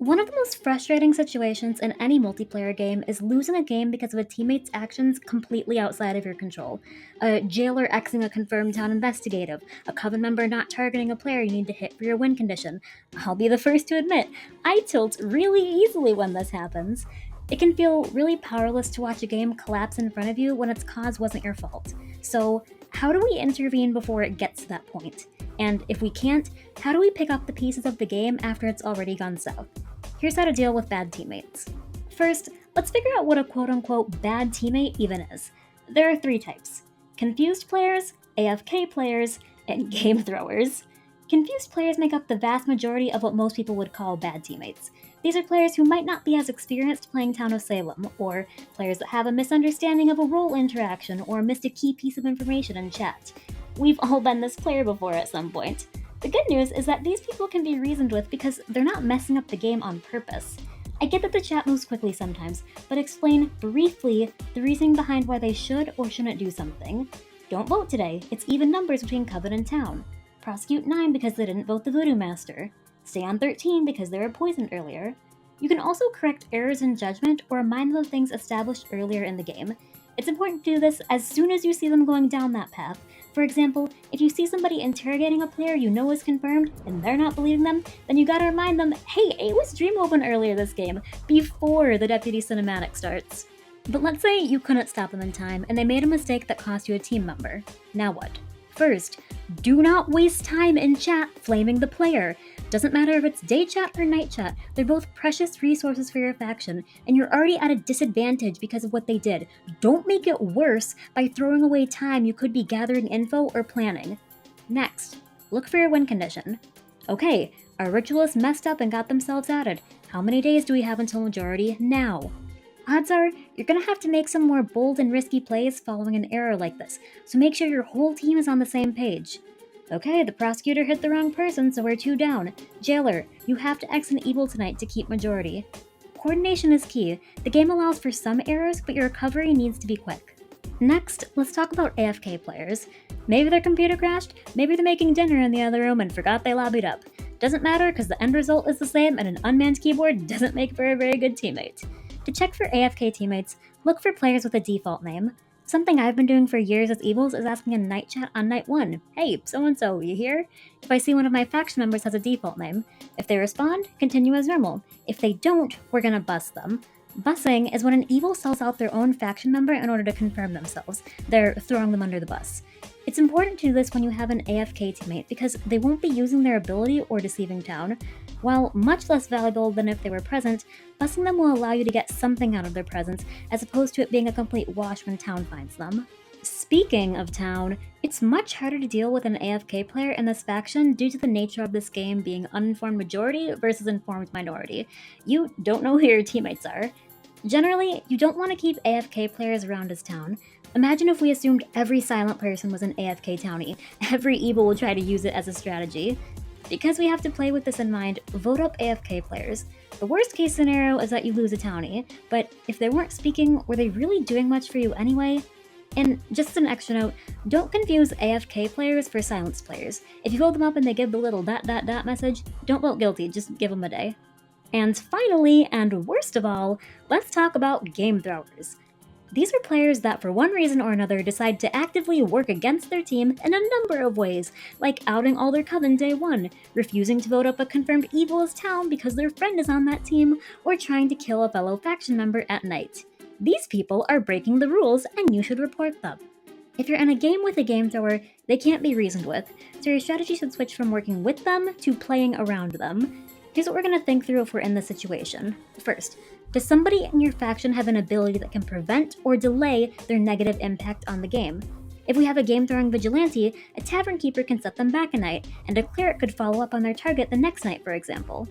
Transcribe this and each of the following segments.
One of the most frustrating situations in any multiplayer game is losing a game because of a teammate's actions completely outside of your control. A jailer Xing a confirmed town investigative, a coven member not targeting a player you need to hit for your win condition. I'll be the first to admit, I tilt really easily when this happens. It can feel really powerless to watch a game collapse in front of you when its cause wasn't your fault. So, how do we intervene before it gets to that point? And if we can't, how do we pick up the pieces of the game after it's already gone south? Here's how to deal with bad teammates. First, let's figure out what a quote-unquote bad teammate even is. There are three types: confused players, AFK players, and game throwers. Confused players make up the vast majority of what most people would call bad teammates. These are players who might not be as experienced playing Town of Salem, or players that have a misunderstanding of a role interaction or missed a key piece of information in chat. We've all been this player before at some point. The good news is that these people can be reasoned with because they're not messing up the game on purpose. I get that the chat moves quickly sometimes, but explain briefly the reasoning behind why they should or shouldn't do something. Don't vote today, it's even numbers between Coven and Town. Prosecute 9 because they didn't vote the Voodoo Master. Stay on 13 because they were poisoned earlier. You can also correct errors in judgment or remind them of things established earlier in the game. It's important to do this as soon as you see them going down that path. For example, if you see somebody interrogating a player you know is confirmed and they're not believing them, then you gotta remind them, hey, it was Dream Open earlier this game, before the Deputy Cinematic starts. But let's say you couldn't stop them in time and they made a mistake that cost you a team member. Now what? First, do not waste time in chat flaming the player. Doesn't matter if it's day chat or night chat, they're both precious resources for your faction, and you're already at a disadvantage because of what they did. Don't make it worse by throwing away time you could be gathering info or planning. Next, look for your win condition. Okay, our ritualist messed up and got themselves added. How many days do we have until majority? Now. Odds are, you're gonna have to make some more bold and risky plays following an error like this, so make sure your whole team is on the same page. Okay, the prosecutor hit the wrong person, so we're 2 down. Jailer, you have to X an evil tonight to keep majority. Coordination is key. The game allows for some errors, but your recovery needs to be quick. Next, let's talk about AFK players. Maybe their computer crashed, maybe they're making dinner in the other room and forgot they lobbied up. Doesn't matter because the end result is the same and an unmanned keyboard doesn't make for a very good teammate. To check for AFK teammates, look for players with a default name. Something I've been doing for years as Evils is asking in night chat on night 1, hey, so-and-so, you here? If I see one of my faction members has a default name. If they respond, continue as normal. If they don't, we're gonna bust them. Bussing is when an Evil sells out their own faction member in order to confirm themselves. They're throwing them under the bus. It's important to do this when you have an AFK teammate because they won't be using their ability or deceiving Town. While much less valuable than if they were present, bussing them will allow you to get something out of their presence as opposed to it being a complete wash when Town finds them. Speaking of Town, it's much harder to deal with an AFK player in this faction due to the nature of this game being uninformed majority versus informed minority. You don't know who your teammates are. Generally, you don't want to keep AFK players around as Town. Imagine if we assumed every silent person was an AFK townie. Every evil would try to use it as a strategy. Because we have to play with this in mind, vote up AFK players. The worst case scenario is that you lose a townie, but if they weren't speaking, were they really doing much for you anyway? And just an extra note, don't confuse AFK players for silenced players. If you hold them up and they give the little ... message, don't vote guilty, just give them a day. And finally, and worst of all, let's talk about game throwers. These are players that for one reason or another decide to actively work against their team in a number of ways, like outing all their coven day 1, refusing to vote up a confirmed evil as Town because their friend is on that team, or trying to kill a fellow faction member at night. These people are breaking the rules and you should report them. If you're in a game with a game thrower, they can't be reasoned with, so your strategy should switch from working with them to playing around them. Here's what we're going to think through if we're in this situation. First, does somebody in your faction have an ability that can prevent or delay their negative impact on the game? If we have a game-throwing vigilante, a tavern keeper can set them back a night, and a cleric could follow up on their target the next night, for example.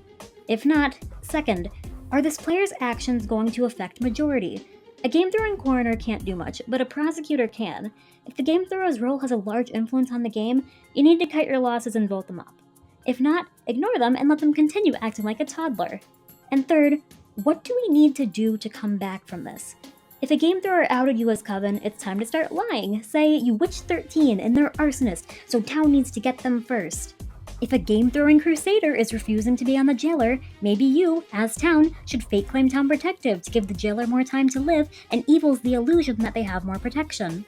If not, second, are this player's actions going to affect majority? A game-throwing coroner can't do much, but a prosecutor can. If the game thrower's role has a large influence on the game, you need to cut your losses and vote them up. If not, ignore them and let them continue acting like a toddler. And third, what do we need to do to come back from this? If a game thrower outed you as Coven, it's time to start lying. Say you witched 13 and they're arsonist, so Town needs to get them first. If a game-throwing crusader is refusing to be on the jailer, maybe you, as town, should fake claim town protective to give the jailer more time to live and evils the illusion that they have more protection.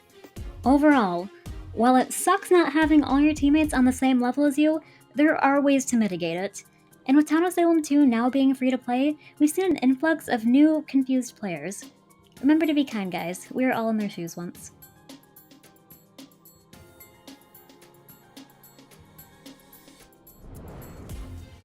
Overall, while it sucks not having all your teammates on the same level as you, there are ways to mitigate it. And with Town of Salem 2 now being free to play, we've seen an influx of new, confused players. Remember to be kind, guys. We were all in their shoes once.